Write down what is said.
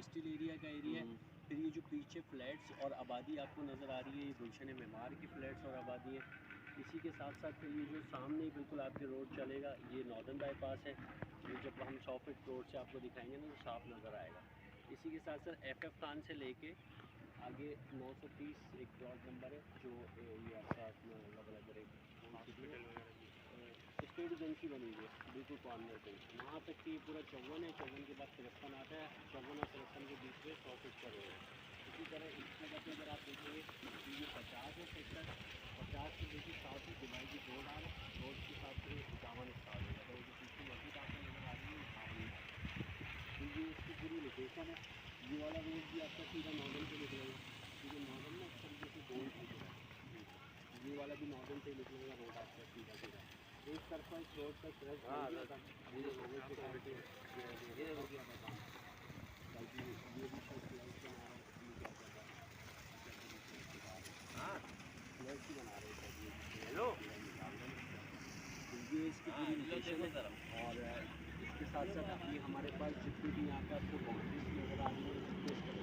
Industrial area का area है। फिर ये जो पीछे फ्लैट्स और आबादी आपको नज़र आ रही है, ये गुलशन मेमार की फ्लैट्स और आबादी है। इसी के साथ साथ फिर ये जो सामने बिल्कुल आपके रोड चलेगा, ये नॉर्दर्न बाईपास है। ये जब हम 100 फीट रोड से आपको दिखाएंगे ना तो साफ नज़र आएगा। इसी के साथ साथ FF खान से लेके आगे 930 एक प्लॉट नंबर है, जो ये आपका हॉस्पिटल स्टेट एजेंसी बनी हुई है बिल्कुल कॉर्नर पे। वहाँ तक की पूरा चौवन है, चौवन के बाद 53 आता है, चौवन और 53 के बीच में 100 फीट का रोड है। इसी तरह इस जगह पे अगर आप देखेंगे तो ये 50 है सेक्टर, 50 से देखिए साथ ही डिवाइडेड रोड आ रहा है, रोड के साथ फिर 51 स्टार्ट हो जाता है। जो पीछे मस्जिद आपको नज़र आ रही है सामने, तो ये इसकी पूरी लोकेशन है। ये वाला रोड भी आपका सीधा नॉर्दर्न पे निकलेगा, क्योंकि नॉर्दर्न में एक तरीके से गोल्ड की जगह है। ये वाला भी नॉर्दर्न पे निकलेगा रोड आपका सीधा सीधा। एक तरफा इस रोड का क्रश हो गया था, ये लोगों के साथ ये हो गया था काम। बाकी ये भी शायद फ्लैट बना रहा है, ये क्या कर रहा है, फ्लैट ही बना रहे थे ये, हेलो निकाल रहे हैं। तो ये इसकी पूरी लोकेशन है। और इसके साथ साथ अभी हमारे पास जितनी भी यहाँ पे आपको बाउंड्रीज नज़र आ रही है,